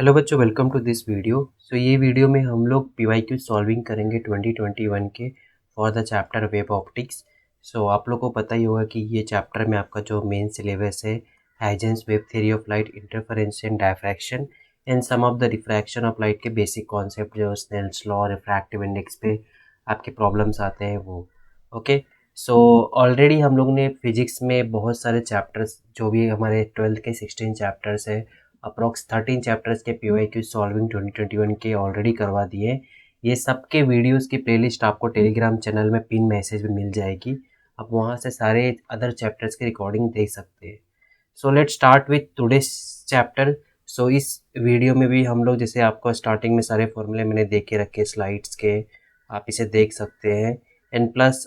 Hello बच्चों, welcome to this video. ये video में हम लोग PYQ सॉल्विंग करेंगे 2021 के for the chapter web optics. आप लोग को पता ही होगा कि ये चैप्टर में आपका जो मेन सिलेबस है Huygens wave theory of light, interference and diffraction and some of the refraction of light के बेसिक कॉन्सेप्ट जो स्नेल्स लॉ, रिफ्रैक्टिव इंडेक्स पे आपके प्रॉब्लम्स आते हैं वो। ओके, ऑलरेडी हम लोग ने फिजिक्स में बहुत सारे चैप्टर्स, जो भी हमारे 12th के 16 चैप्टर्स है, अप्रॉक्स 13 चैप्टर्स के PYQ सॉल्विंग 2021 के ऑलरेडी करवा दिए। ये सब के वीडियोस की प्लेलिस्ट आपको टेलीग्राम चैनल में पिन मैसेज में मिल जाएगी। आप वहाँ से सारे अदर चैप्टर्स की रिकॉर्डिंग देख सकते हैं। Let's start with today's chapter. इस वीडियो में भी हम लोग, जैसे आपको स्टार्टिंग में सारे फॉर्मूले मैंने दे के रखे स्लाइड्स के, आप इसे देख सकते हैं। एंड प्लस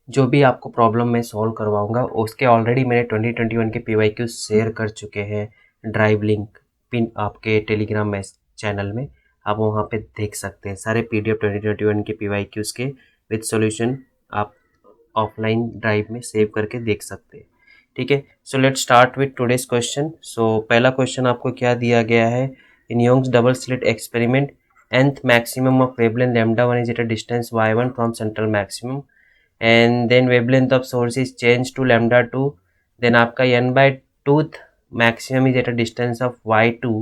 जो भी आपको प्रॉब्लम मैं सॉल्व करवाऊंगा उसके ऑलरेडी मैंने 2021 के PYQ शेयर कर चुके हैं। ड्राइव लिंक पिन आपके टेलीग्राम में चैनल में आप वहाँ पे देख सकते हैं सारे PDF 2021 के PYQs के विद सॉल्यूशन। आप ऑफलाइन ड्राइव में सेव करके देख सकते हैं। ठीक है, let's start with today's question. पहला क्वेश्चन आपको क्या दिया गया है? In Young's double slit experiment nth maximum of wavelength lambda 1 is at a distance y1 from central maximum, and then wavelength of source is changed to lambda 2, then आपका n by 2th maximum is at a distance of y2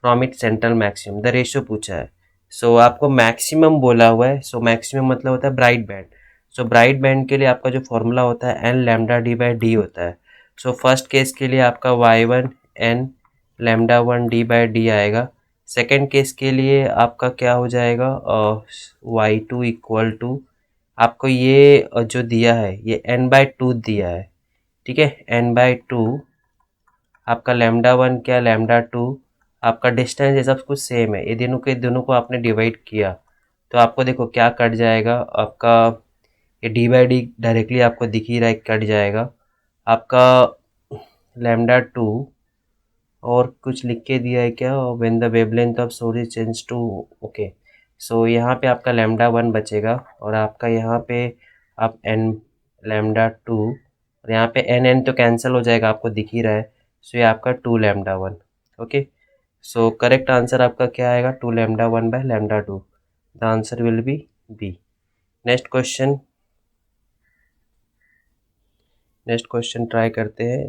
from its central maximum, the ratio पूछा है। आपको maximum बोला हुआ है। Maximum मतलब होता है ब्राइट बैंड। ब्राइट बैंड के लिए आपका जो फॉर्मूला होता है n lambda D by D होता है। फर्स्ट केस के लिए आपका y1 n lambda 1 D by D आएगा। सेकेंड केस के लिए आपका क्या हो जाएगा, y2 इक्वल टू आपको ये जो दिया है ये n बाई टू दिया है। ठीक है, n बाई टू आपका लैम्डा 1 क्या लैम्डा 2, आपका डिस्टेंस ये सब कुछ सेम है। ये दोनों को आपने डिवाइड किया तो आपको देखो क्या कट जाएगा। आपका ये डी बाई डी डायरेक्टली आपको दिख ही रहा है, कट जाएगा आपका लैम्डा 2। और कुछ लिख के दिया है क्या, when the wavelength of source is change to. Okay, यहाँ पे आपका लैम्डा 1 बचेगा और आपका यहाँ पे आप n लैम्डा 2 और यहाँ पे n तो कैंसिल हो जाएगा, आपको दिख ही रहा है। ये आपका 2 लैम्डा 1। ओके, करेक्ट आंसर आपका क्या आएगा, 2 lambda 1 by lambda 2। The answer will be B. Next question try करते हैं।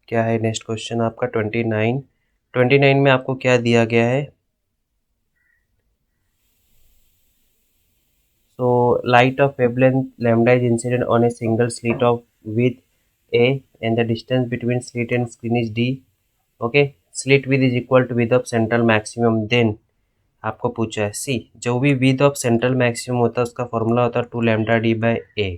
क्या है नेक्स्ट क्वेश्चन आपका 29 में आपको क्या दिया गया है? Light of wavelength lambda is incident on a single slit of width a and the distance between slit and screen is d. Okay, slit width is equal to width of central maximum. Then आपको पूछा है सी, जो भी width of central maximum होता है उसका formula होता है 2 lambda d by a।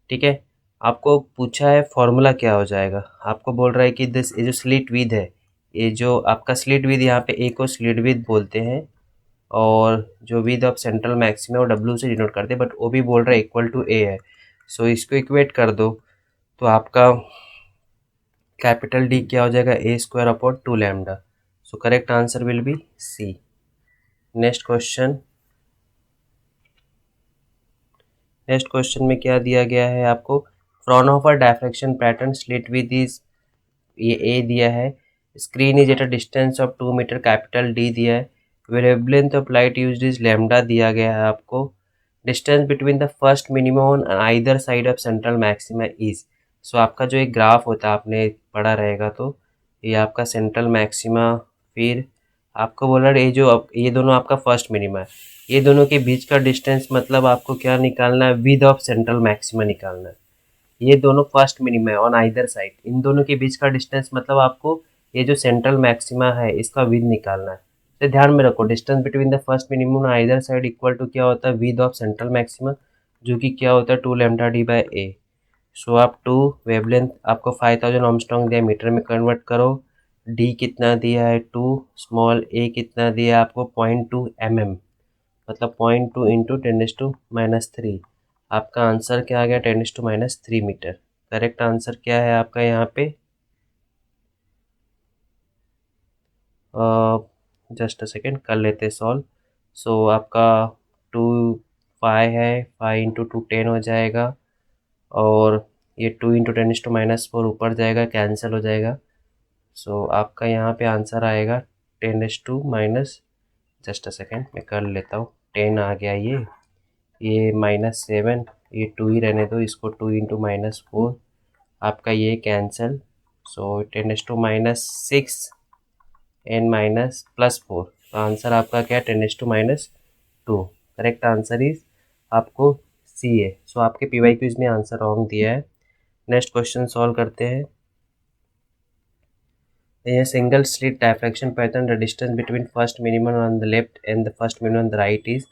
ठीक है, आपको पूछा है फॉर्मूला क्या हो जाएगा। आपको बोल रहा है कि दिस ये जो स्लिट विद है, ये जो आपका स्लिट विद, यहाँ पे ए को स्लिट विद बोलते हैं और जो विद ऑफ सेंट्रल मैक्सिमम वो डब्ल्यू से डिनोट करते हैं, बट वो भी बोल रहा है इक्वल टू ए है। इसको इक्वेट कर दो तो आपका कैपिटल डी क्या हो जाएगा, a square upon 2 lambda. Correct answer will be C. Next question में क्या दिया गया है आपको, Fraunhofer diffraction pattern slit width is, ये ए दिया है। Screen is at a distance of 2 metre, capital D दिया है। Wavelength of light used is lambda दिया गया है आपको। Distance between the first minimum on either side of central maxima is. आपका जो एक ग्राफ होता है आपने पढ़ा रहेगा, तो ये आपका सेंट्रल मैक्सिमा, फिर आपको बोला ये दोनों आपका फर्स्ट मिनिमा है। ये दोनों के बीच का डिस्टेंस मतलब आपको क्या निकालना है, विद ऑफ सेंट्रल मैक्सिमा निकालना है। ये दोनों फर्स्ट मिनिमा है ऑन आइदर साइड, इन दोनों के बीच का डिस्टेंस मतलब आपको ये जो सेंट्रल मैक्सिमा है इसका विद निकालना है। तो ध्यान में रखो, distance between the first minimum on either side equal to क्या होता है, विद ऑफ सेंट्रल मैक्सिमा, जो कि क्या होता है 2 लैम्डा डी बाई ए। आप 2 वेवलेंथ आपको 5000 आर्मस्ट्रांग दिया, मीटर में कन्वर्ट करो। डी कितना दिया है 2, स्मॉल ए कितना दिया है आपको 0.2 mm, मतलब 0.2 इंटू 10⁻³ आपका आंसर क्या आ गया, 10⁻³ मीटर। करेक्ट आंसर क्या है आपका यहाँ पे, जस्ट अ सेकेंड कर लेते सॉल्व। आपका 2 5 है, 5 इंटू 2 10 हो जाएगा और ये 2 इंटू 10⁻⁴ ऊपर जाएगा, कैंसिल हो जाएगा। सो आपका यहाँ पे आंसर आएगा 10⁻⁻, जस्ट अ सेकेंड मैं कर लेता हूँ, 10 आ गया ये -7, ये 2 ही रहने दो, इसको 2 × -4, आपका ये कैंसिल, सो 10⁻⁻6 एन माइनस प्लस 4, तो आंसर आपका क्या है 10⁻²। करेक्ट आंसर इज आपको सी है। सो आपके पीवाई क्यूज में आंसर रॉन्ग दिया है। नेक्स्ट क्वेश्चन सॉल्व करते हैं। ये single slit diffraction pattern, the distance between first minimum on the left and the first minimum on the right is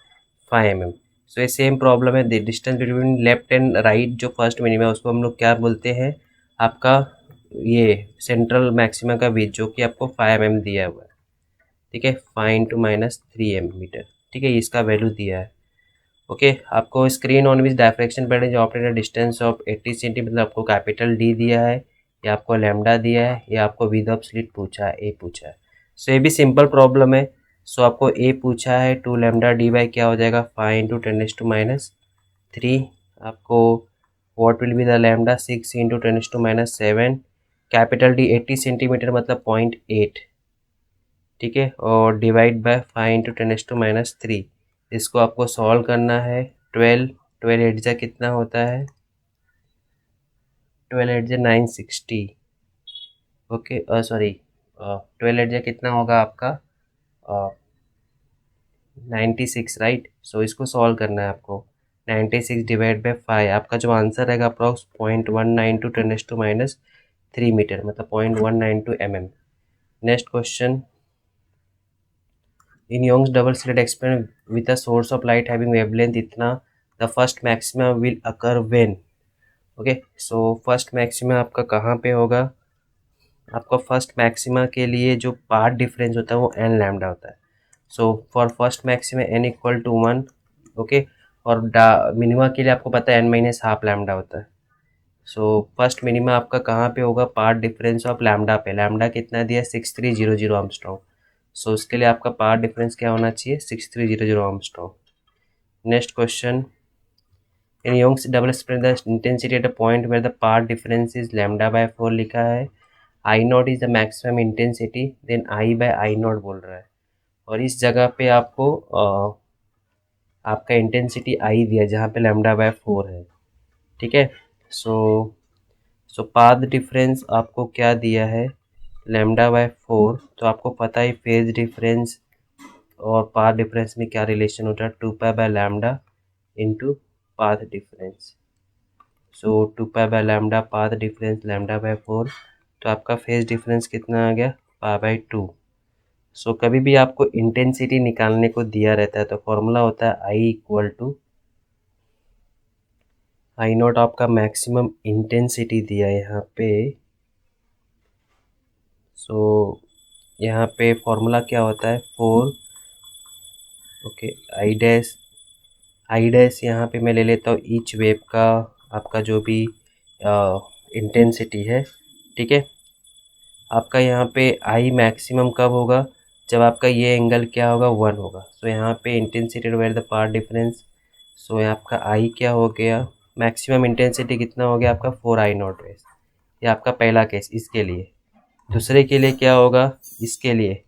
5 mm। सो ये सेम प्रॉब्लम है, the distance between left and right जो first minimum है उसको हम लोग क्या बोलते हैं, आपका ये सेंट्रल मैक्सिमा का बीच, जो कि आपको 5 mm दिया हुआ है। ठीक है, 5 × -3 mm। ठीक है, इसका वैल्यू दिया है। ओके, आपको screen on which diffraction pattern जो ऑपरेटर डिस्टेंस ऑफ 80 सेंटी, मतलब आपको कैपिटल डी दिया है, या आपको लैम्डा दिया है, या आपको विद ऑफ स्लिट पूछा है, ए पूछा है। सो ये भी सिंपल प्रॉब्लम है। सो आपको ए पूछा है 2 लैम्डा डी बाई क्या हो जाएगा 5 × 10⁻³ आपको what will be the lambda 6 × 10⁻⁷, capital D 80 centimetre मतलब 0.8। ठीक है, और डिवाइड बाय 5 × 10⁻³ इसको आपको सॉल्व करना है। 12 8 जा कितना होता है, 12 8 जा 960। ओके, सॉरी, 12 8 जा कितना होगा आपका 96, राइट। सो इसको सॉल्व करना है आपको। 96 डिवाइड बाय 5, आपका जो आंसर रहेगा अप्रॉक्स 0.192 10⁻³ मीटर, मतलब 0.192 mm। Next question, in Young's double slit experiment with a source of light having wavelength इतना, the first maxima will occur when। Okay, so first maxima आपका कहाँ पे होगा, आपका फर्स्ट मैक्सिमा के लिए जो पार्ट डिफरेंस होता है वो n लैम्डा होता है। So for first maxima n = 1। Okay, और मिनिमा के लिए आपको पता है n-½ लैम्डा होता है। सो फर्स्ट मिनिमा आपका कहाँ पे होगा, पार्ट डिफरेंस ऑफ लैम्डा पे। लैम्डा कितना दिया 6300 आर्मस्ट्रॉन्ग। सो उसके लिए आपका पार्ट डिफरेंस क्या होना चाहिए 6300 Armstrong. Next question, in Young's double split the intensity at a point where the part difference is λ/4 लिखा है। I0 is the maximum intensity, then I/I0 बोल रहा है, और इस जगह पे आपको आपका इंटेंसिटी I दिया जहाँ पे λ/4 है। ठीक है, सो पाथ डिफरेंस आपको क्या दिया है λ/4, तो आपको पता है फेज डिफरेंस और पाथ डिफरेंस में क्या रिलेशन होता है 2π/λ इंटू पाथ डिफरेंस। सो 2π/λ पाथ डिफरेंस λ/4, तो आपका फेज डिफरेंस कितना आ गया π/2। सो कभी भी आपको इंटेंसिटी निकालने को दिया रहता है तो फॉर्मूला होता है I = I0, आपका मैक्सिमम इंटेंसिटी दिया है यहाँ पे। सो यहाँ पे फॉर्मूला क्या होता है 4। ओके, आई डैश यहाँ पे मैं ले लेता हूँ ईच वेव का आपका जो भी इंटेंसिटी है। ठीक है, आपका यहाँ पे आई मैक्सिमम कब होगा, जब आपका ये एंगल क्या होगा 1 होगा। सो यहाँ पे intensity divide the part difference. So यहाँ आपका आई क्या हो गया, मैक्सिमम इंटेंसिटी कितना हो गया आपका 4I0। ये आपका पहला केस इसके लिए। दूसरे के लिए क्या होगा, इसके लिए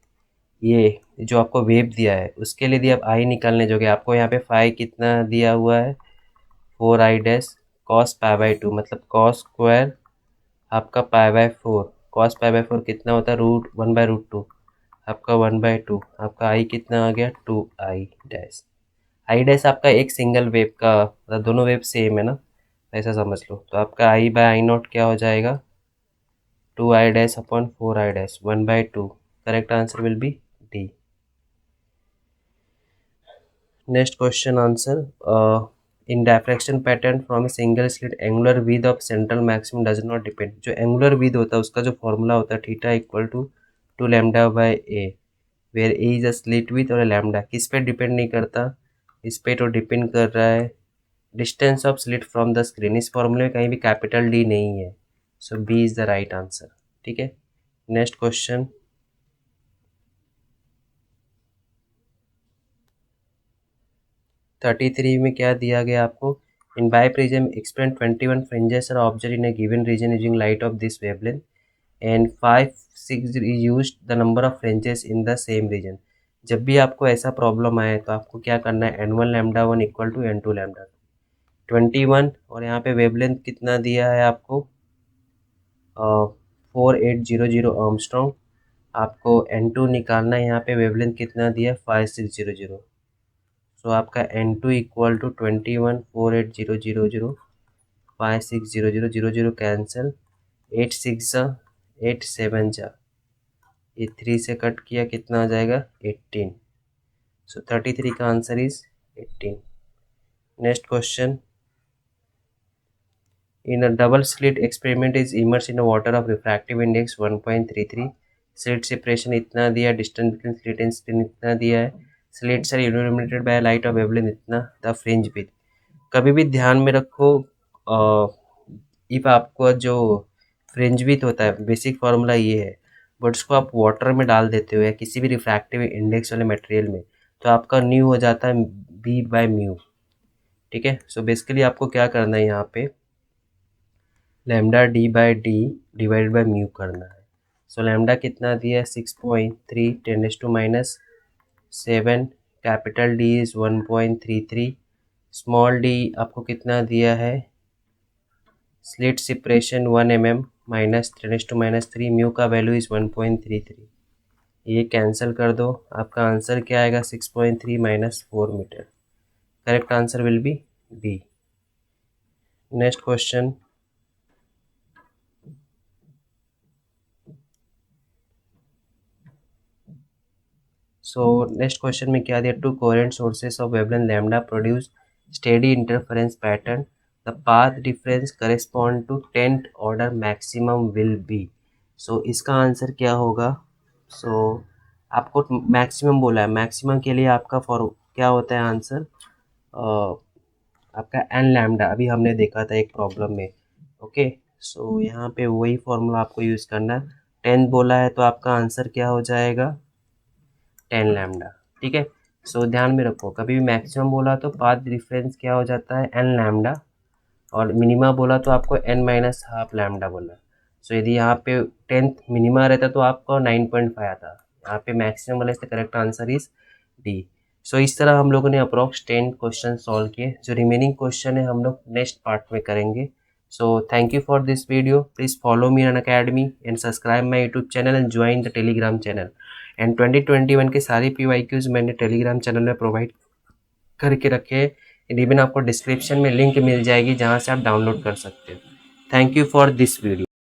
ये जो आपको वेव दिया है उसके लिए दिया, अब आई निकालने जोगे आपको यहाँ पे 5 कितना दिया हुआ है 4I cos π/2, मतलब cos स्क्वायर आपका π/4, cos π/4 कितना होता है √1/√2, आपका 1/2, आपका आई कितना आ गया 2I। आई डैश आपका एक सिंगल वेव का, मतलब दोनों वेव सेम है ना, ऐसा समझ लो। तो आपका I/I0 क्या हो जाएगा 2I-/4I, 1/2। Correct answer will be D. Next question answer, in diffraction pattern from a single slit angular width of central maximum does not depend. जो एंगुलर विथ होता है उसका जो फॉर्मूला होता है theta = 2λ/a, where A is a slit width, और lambda किस पे डिपेंड नहीं करता, इस पे तो डिपेंड कर रहा है distance of slit from the screen. इस फॉर्मूले में कहीं भी कैपिटल डी नहीं है। So B is the right answer. ठीक है, नेक्स्ट क्वेश्चन, 33 में क्या दिया गया आपको, in biprism experiment 21 fringes are observed in a given region using light of this wavelength. And 5 6 use the number of fringes in the same region. जब भी आपको ऐसा प्रॉब्लम आए तो आपको क्या करना है, n1 lambda 1 equal to n2 lambda 21, और यहाँ पे वेवलेंथ कितना दिया है आपको 4800 आर्मस्ट्रॉन्ग। आपको n2 निकालना है, यहाँ पे वेवलेंथ कितना दिया है 5600। सो आपका n2 इक्वल टू 21 4800 5600 कैंसिल, 8 6 जा 8 7 जा, ये 3 से कट किया, कितना आ जाएगा 18। सो 33 का answer is 18। Next question, in a double slit experiment is immersed in a water of refractive index 1.33, slit separation इतना दिया, distance between slit and slit इतना दिया है, slits are illuminated by light of wavelength इतना, the fringe width। कभी भी ध्यान में रखो, इफ आपको जो फ्रिंज विथ होता है बेसिक फार्मूला ये है, बट उसको आप वाटर में डाल देते हो या किसी भी रिफ्रैक्टिव इंडेक्स वाले मटेरियल में, तो आपका न्यू हो जाता है बी बाय म्यू। ठीक है, सो बेसिकली आपको क्या करना है, यहाँ पे lambda D by D divided by mu करना है। सो लैम्डा कितना दिया है 6.3 10⁻⁷, capital D is 1.33, small D आपको कितना दिया है, स्लिट सेपरेशन 1 mm -10⁻³ म्यू का वैल्यू इज़ 1.33। ये कैंसिल कर दो, आपका आंसर क्या आएगा 6.3 -4 metre. Correct answer will be B. Next question, so next question में क्या दिया, two coherent sources of wavelength lambda produce steady interference pattern, the path difference correspond to 10th order maximum will be. So इसका answer क्या होगा, सो आपको maximum बोला है, maximum के लिए आपका फॉर क्या होता है आंसर, आपका एन लैम्डा, अभी हमने देखा था एक प्रॉब्लम में। ओके, सो यहाँ पे वही फॉर्मूला आपको यूज़ करना है। 10 बोला है तो आपका आंसर क्या हो जाएगा 10 लैम्डा। ठीक है, सो ध्यान में रखो, कभी भी मैक्सिमम बोला तो पाथ डिफरेंस क्या हो जाता है एन लैम्डा, और मिनिमा बोला तो आपको n-½ लैम्डा बोला। सो यदि यहाँ पे 10th मिनिमा रहता तो आपका 9.5 आता, यहाँ पे मैक्सिमम वाला, इसका करेक्ट आंसर इज डी। सो इस तरह हम लोगों ने अप्रॉक्स 10 क्वेश्चन सॉल्व किए। जो रिमेनिंग क्वेश्चन है हम लोग नेक्स्ट पार्ट में करेंगे। So thank you for this video, please follow me on academy and subscribe my YouTube channel and join the Telegram channel. And 2021 के सारे PYQs मैंने टेलीग्राम चैनल में प्रोवाइड करके रखे हैं। इवन आपको डिस्क्रिप्शन में लिंक मिल जाएगी जहाँ से आप डाउनलोड कर सकते हो। Thank you for this video.